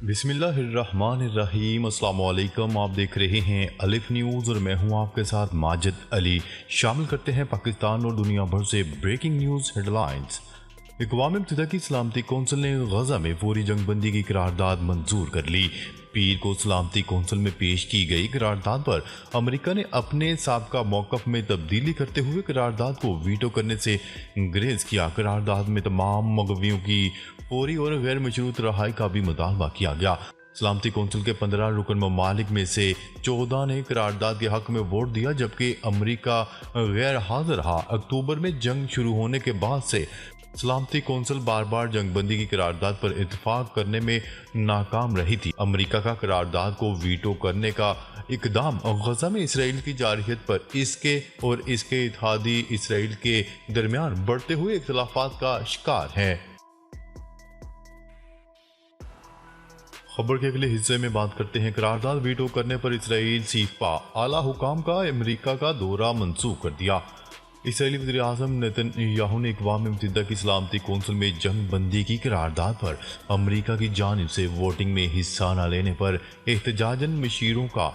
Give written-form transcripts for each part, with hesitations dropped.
बिस्मिल्लाहिर्रहमानिर्रहीम। अस्सलाम वालेकुम। आप देख रहे हैं अलिफ न्यूज़ और मैं हूं आपके साथ माजिद अली। शामिल करते हैं पाकिस्तान और दुनिया भर से ब्रेकिंग न्यूज़ हेडलाइंस। अक़वाम मुत्तहिदा की सलामती कौंसिल ने गजा में फौरी जंगबंदी की करारदाद मंजूर कर ली। पीर को सलामती कौंसिल में पेश की गई करारदाद पर अमेरिका ने अपने साबका मौक़िफ़ में तब्दीली करते हुए करारदाद को वीटो करने से गुरेज किया। करारदाद में तमाम मगवियों की फौरी और गैर मशरूत रहाई का भी मुतालबा किया गया। सलामती कौंसिल के 15 रुकन ममालिक में से 14 ने करारदाद के हक में वोट दिया, जबकि अमेरिका गैर हाजिर रहा। अक्टूबर में जंग शुरू होने के बाद से सलामती कौंसिल बार बार जंगबंदी की करारदाद पर इत्तेफाक करने में नाकाम रही थी। अमेरिका का करारदाद को वीटो करने का इकदाम गजा में इसराइल की जारहियत पर इसके और इसके इत्तेहादी इसराइल के दरमियान बढ़ते हुए इख्तिलाफात का शिकार है। खबर के अगले हिस्से में बात करते हैं। करारदाद वीटो करने पर इसराइल सीफा आला हुकाम का अमेरिका का दौरा मंसूख कर दिया। इसराइली वज़ीर आज़म नेतन्याहू ने अक़वाम मुत्तहिदा की सलामती कौंसिल में जंग बंदी की करारदाद पर अमेरिका की जानिब से वोटिंग में हिस्सा न लेने पर एहतजाजन मशीरों का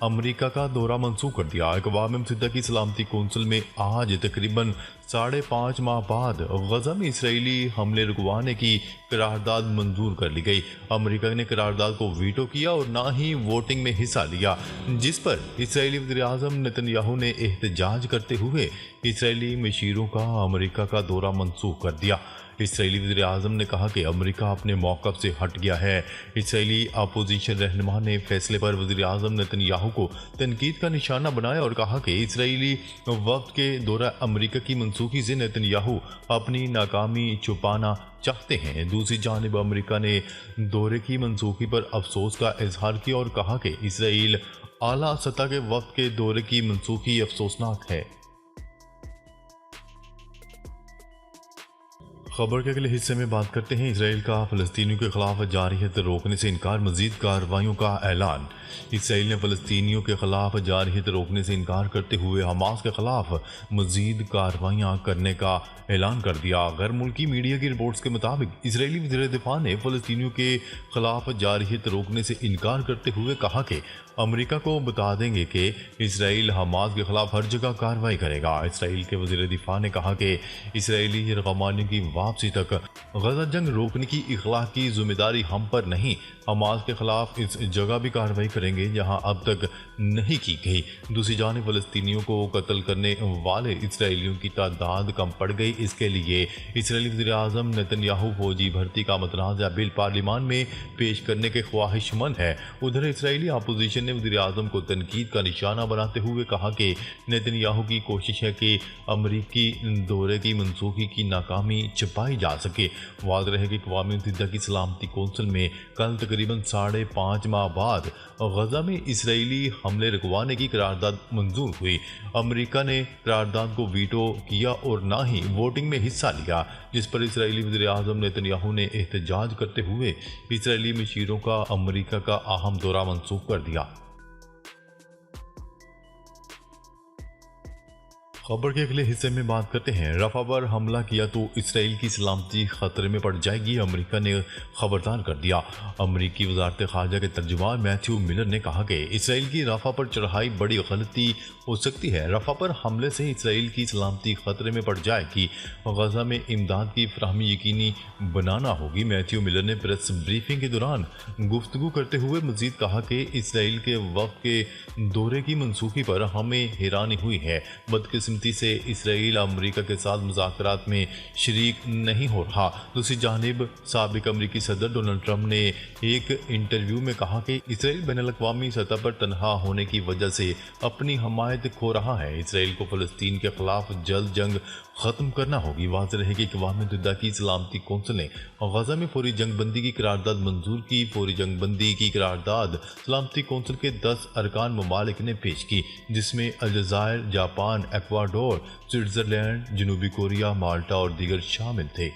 अमेरिका का दौरा मंसूख कर दिया। अक़वाम मुत्तहिदा की सलामती कौंसिल में आज तकरीबन 5.5 माह बाद गजा में इसराइली हमले रुकवाने की करारदाद मंजूर कर ली गई। अमेरिका ने करारदाद को वीटो किया और ना ही वोटिंग में हिस्सा लिया, जिस पर इसराइली वज़ीर आज़म नेतन्याहू ने एहतजाज करते हुए इसराइली मशीरों का अमेरिका का दौरा मंसूख कर दिया। इसराइली वज़ीर आज़म ने कहा कि अमेरिका अपने मौक़िफ़ से हट गया है। इसराइली अपोजिशन रहनुमा ने फैसले पर वज़ीर आज़म नेतन्याहू को तनकीद का निशाना बनाया और कहा कि इसराइली वफ़द के दौरा अमेरिका की मनसूखी से नेतन्याहू अपनी नाकामी छुपाना चाहते हैं। दूसरी जानिब अमेरिका ने दौरे की मनसूखी पर अफसोस का इजहार किया और कहा कि इसराइल आला सतह के वफ़द के दौरे की मनसूखी अफसोसनाक है। खबर के अगले हिस्से में बात करते हैं। इसराइल का फ़लस्तीनियों के खिलाफ जारहियत रोकने से इनकार, मज़ीद कार्रवाइयों का ऐलान। इसराइल ने फ़लस्तीनियों के खिलाफ जारहियत रोकने से इनकार करते हुए हमास के खिलाफ मज़ीद कार्रवाइयाँ करने का ऐलान कर दिया। गैर मुल्की मीडिया की रिपोर्ट्स के मुताबिक इसराइली वज़ीर दिफ़ा ने फ़लस्तीनियों के खिलाफ जारहियत रोकने से इनकार करते हुए कहा कि अमेरिका को बता देंगे कि इसराइल हमास के खिलाफ हर जगह कार्रवाई करेगा। इसराइल के वज़ीर दिफ़ा ने कहा कि इसराइली यरगमानियों की वापसी तक गजा जंग रोकने की इखलाकी जिम्मेदारी हम पर नहीं, हमास के खिलाफ इस जगह भी कार्रवाई करेंगे जहां अब तक नहीं की गई। दूसरी जानिब फ़लस्तीनियों को कत्ल करने वाले इसराइलियों की तादाद कम पड़ गई। इसके लिए इसराइली वज़ीर आज़म नेतन्याहू फौजी भर्ती का मतनाज़ा बिल पार्लियामान में पेश करने के ख्वाहिशमंद है। उधर इसराइली अपोजिशन ने वज़ीर आज़म को तनकीद का निशाना बनाते हुए कहा कि नेतन्याहू की कोशिश है कि अमरीकी दौरे की मनसूखी की नाकामी छिपाई जा सके। वाज़ रहे कि अक़वाम मुत्तहिदा की सलामती कौंसिल में कल तकरीबन 5.5 माह बाद गजा में इसराइली हमले रुकवाने की करारदाद मंजूर हुई। अमेरिका ने करारदाद को वीटो किया और ना ही वोटिंग में हिस्सा लिया, जिस पर इसराइली वज़ीर आज़म नेतन्याहू ने एहतजाज करते हुए इसराइली मशीरों का अमेरिका का अहम दौरा मंसूख कर दिया। खबर के अगले हिस्से में बात करते हैं। रफ़ा पर हमला किया तो इसराइल की सलामती खतरे में पड़ जाएगी, अमेरिका ने खबरदार कर दिया। अमेरिकी वज़ारत ख़ारजा के तर्जुमान मैथ्यू मिलर ने कहा कि इसराइल की रफ़ा पर चढ़ाई बड़ी गलती हो सकती है। रफ़ा पर हमले से इसराइल की सलामती खतरे में पड़ जाएगी, गजा में इमदाद की फराहमी यकीनी बनाना होगी। मैथ्यू मिलर ने प्रेस ब्रीफिंग के दौरान गुफ्तगू करते हुए मज़ीद कहा कि इसराइल के वफ़द के दौरे की मनसूखी पर हमें हैरानी हुई है। बदकिस्मती से इसराइल अमेरिका के साथ मुज़ाकरात में शरीक नहीं हो रहा। दूसरी जानिब साबिक अमेरिकी सदर डोनाल्ड ट्रंप ने एक इंटरव्यू में कहा कि इसराइल बैनुल-अक़वामी सतह पर तनहा होने की वजह से अपनी हमायत खो रहा है। इसराइल को फ़लस्तीन के खिलाफ जल्द जंग ख़त्म करना होगी। वाज़ रहे कि अक़वाम मुत्तहिदा की सलामती कौंसिल ने गजा में फौरी जंगबंदी की करारदाद मंजूर की। फौरी जंगबंदी की करारदाद सलामती कौंसिल के 10 अरकान ममालिक ने पेश की, जिसमें अलजायर, जापान, एक्वाडोर, स्विट्ज़रलैंड, जनूबी कोरिया, माल्टा और दीगर शामिल थे।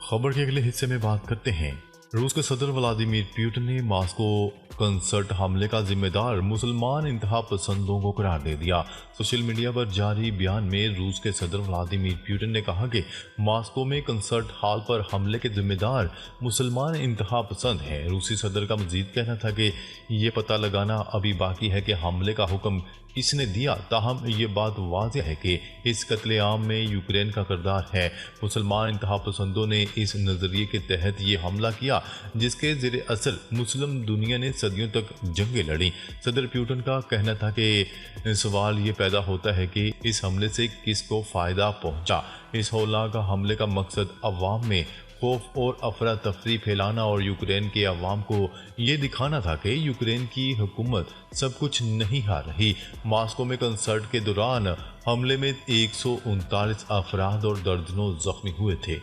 खबर के अगले हिस्से में बात करते हैं। रूस के सदर व्लादिमीर पुतिन ने मॉस्को कंसर्ट हमले का जिम्मेदार मुसलमान इंतहा पसंदों को करार दे दिया। सोशल मीडिया पर जारी बयान में रूस के सदर व्लादिमीर पुतिन ने कहा कि मॉस्को में कंसर्ट हॉल पर हमले के जिम्मेदार मुसलमान इंतहा पसंद हैं। रूसी सदर का मजीद कहना था कि ये पता लगाना अभी बाकी है कि हमले का हुक्म किसने दिया, ताहम ये बात वाज़ेह है कि इस कत्लेआम में यूक्रेन का किरदार है। मुसलमान इंतहा पसंदों ने इस नज़रिए के तहत ये हमला किया जिसके ज़ेर असर मुस्लिम दुनिया ने सदियों तक जंगें लड़ी। सदर पुतिन का कहना था कि सवाल ये पैदा होता है कि इस हमले से किसको फ़ायदा पहुंचा। इस हौलनाक हमले का मकसद अवाम में खौफ और अफरा तफरी फैलाना और यूक्रेन के अवाम को ये दिखाना था कि यूक्रेन की हुकूमत सब कुछ नहीं हार रही। मॉस्को में कंसर्ट के दौरान हमले में 139 अफराद और दर्जनों जख्मी हुए थे।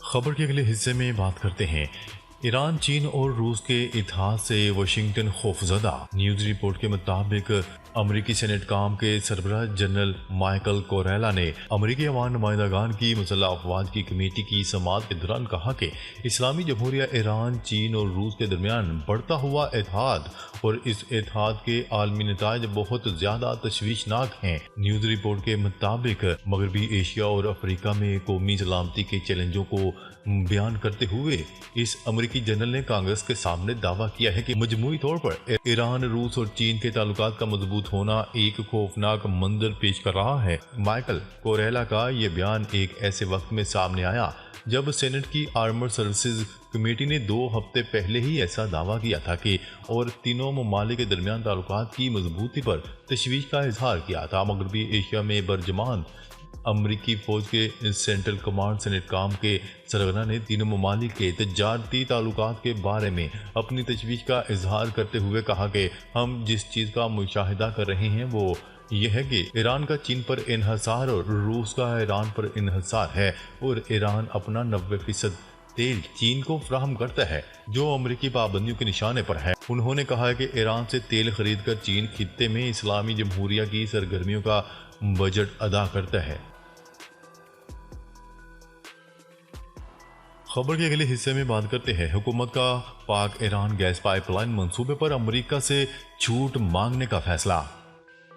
खबर के अगले हिस्से में बात करते हैं ईरान, चीन और रूस के इतिहाद से वाशिंगटन खौफजदा। न्यूज़ रिपोर्ट के मुताबिक अमरीकी सेनेट काम के सरबराह जनरल माइकल कोरेला ने अमरीकी अवाम नुमाइंदगान की मुसल्लह अफवाज की कमेटी की समाअत के दौरान कहा कि इस्लामी जमहूरिया ईरान, चीन और रूस के दरमियान बढ़ता हुआ इतिहाद और इस इतिहाद के आलमी नताइज बहुत ज़्यादा तशवीशनाक हैं। न्यूज़ रिपोर्ट के मुताबिक मगरबी एशिया और अफ्रीका में कौमी सलामती के चैलेंजों को बयान करते हुए इस अमरीकी जनरल ने कांग्रेस के सामने दावा किया है कि मजमूई तौर पर ईरान, रूस और चीन के ताल्लुकात का मजबूत होना एक खौफनाक मंजर पेश कर रहा है। माइकल कोरेला का यह बयान एक ऐसे वक्त में सामने आया जब सेनेट की आर्मर सर्विसेज कमेटी ने 2 हफ्ते पहले ही ऐसा दावा किया था कि और तीनों ममालिक के दरमियान ताल्लुकात की मजबूती पर तशवीश का इजहार किया था। मगरबी एशिया में बरजमान अमरीकी फौज के सेंट्रल कमांड सेनेट काम के सरगना ने तीनों ममालिक के तजारती ताल्लुकात के बारे में अपनी तशवीश का इजहार करते हुए कहा कि हम जिस चीज़ का मुशाहिदा कर रहे हैं वो यह है कि ईरान का चीन पर इन्हसार और रूस का ईरान पर इन्हसार है और ईरान अपना 90% तेल चीन को फ्राहम करता है जो अमरीकी पाबंदियों के निशाने पर है। उन्होंने कहा है कि ईरान से तेल खरीद कर चीन खित्ते में इस्लामी जमहूरिया की सरगर्मियों का बजट अदा करता है। खबर के अगले हिस्से में बात करते हैं हुकूमत का पाक ईरान गैस पाइपलाइन मंसूबे पर अमेरिका से छूट मांगने का फैसला।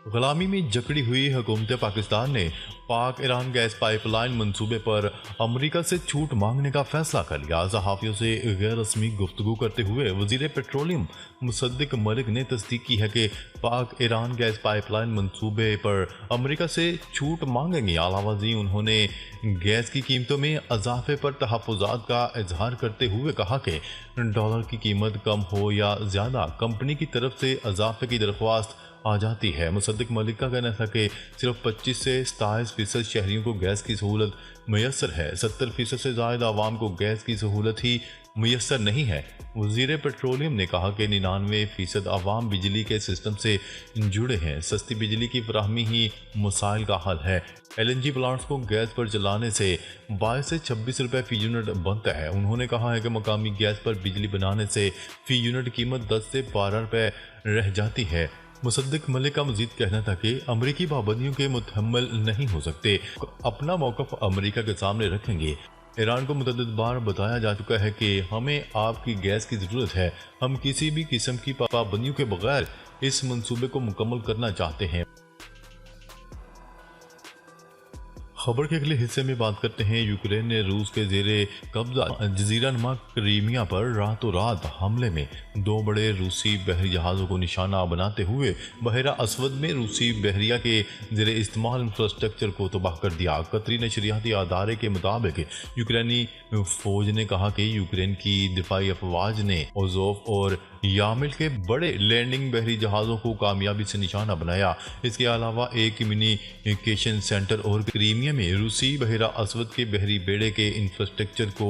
गुलामी में जकड़ी हुई हुकूमत पाकिस्तान ने पाक ईरान गैस पाइपलाइन मंसूबे पर अमेरिका से छूट मांगने का फैसला कर लिया। सहाफ़ियों से गैर रस्मी गुफ्तगू करते हुए वज़ीर पेट्रोलियम मुसद्दिक मलिक ने तस्दीक की है कि पाक ईरान गैस पाइपलाइन मंसूबे पर अमेरिका से छूट मांगेंगे। अलावा उन्होंने गैस की कीमतों में इजाफे पर तहफ़्फ़ुज़ात का इजहार करते हुए कहा कि डॉलर की कीमत कम हो या ज़्यादा कंपनी की तरफ से इजाफे की दरख्वास्त आ जाती है। मुसद्दिक मलिक का कहना था कि सिर्फ 25 से 27% शहरियों को गैस की सहूलत मैसर है, 70% से ज़्यादा आवाम को गैस की सहूलत ही मैसर नहीं है। वज़ीर पेट्रोलियम ने कहा कि 99% आवाम बिजली के सिस्टम से जुड़े हैं, सस्ती बिजली की फराहमी ही मसाइल का हल है। LNG प्लांट्स को गैस पर चलाने से 22 से 26 रुपये फ़ी यूनिट बनता है। उन्होंने कहा है कि मकामी गैस पर बिजली बनाने से फ़ी यूनिट कीमत 10 से 12 रुपये रह जाती है। मुसद्दिक मलिक का मजीद कहना था कि अमरीकी पाबंदियों के मुतहम्मिल नहीं हो सकते, अपना मौक़िफ़ अमरीका के सामने रखेंगे। ईरान को मुतअद्दिद बार बताया जा चुका है कि हमें आपकी गैस की ज़रूरत है, हम किसी भी किस्म की पाबंदियों के बगैर इस मंसूबे को मुकम्मल करना चाहते हैं। खबर के अगले हिस्से में बात करते हैं यूक्रेन ने रूस के ज़ेरे कब्जा जजीरा नुमा क्रीमिया पर रातों रात हमले में 2 बड़े रूसी बहरी जहाज़ों को निशाना बनाते हुए बहरा असवद में रूसी बहरिया के ज़ेरे इस्तेमाल इंफ्रास्ट्रक्चर को तबाह कर दिया। कतरी नशरियाती अदारे के मुताबिक यूक्रेनी फौज ने कहा कि यूक्रेन की दिफाई अफवाज ने ओज़ोफ और यामिल के बड़े लैंडिंग बहरी जहाज़ों को कामयाबी से निशाना बनाया। इसके अलावा एक कम्युनिकेशन सेंटर और क्रीमिया में रूसी बहरा असवद के बहरी बेड़े के इंफ्रास्ट्रक्चर को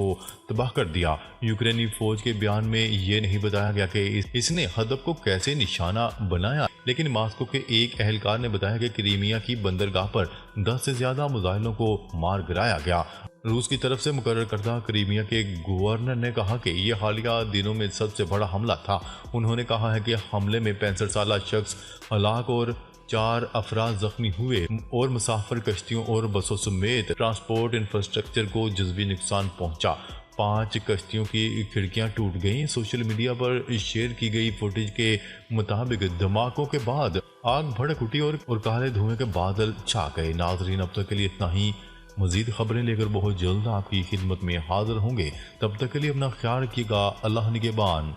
तबाह कर दिया। यूक्रेनी फौज के बयान में ये नहीं बताया गया कि इसने हदफ को कैसे निशाना बनाया, लेकिन मॉस्को के एक अहलकार ने बताया कि क्रीमिया की बंदरगाह पर 10 से ज़्यादा मिसाइलों को मार गिराया गया। रूस की तरफ से मुकर्रर करदा क्रीमिया के गवर्नर ने कहा कि यह हालिया दिनों में सबसे बड़ा हमला था। उन्होंने कहा है कि हमले में 65 साल शख्स हलाक और 4 अफराद जख्मी हुए और मुसाफिर कश्तियों और बसों समेत ट्रांसपोर्ट इंफ्रास्ट्रक्चर को जज़वी नुकसान पहुंचा। 5 कश्तियों की खिड़कियां टूट गईं। सोशल मीडिया पर शेयर की गई फुटेज के मुताबिक धमाकों के बाद आग भड़क उठी और काले धुएं के बादल छा गए। नाजरीन, अब तक के लिए इतना ही। मजीद खबरें लेकर बहुत जल्द आपकी खिदमत में हाजिर होंगे। तब तक के लिए अपना ख्याल रखिएगा। अल्लाह निगहबान।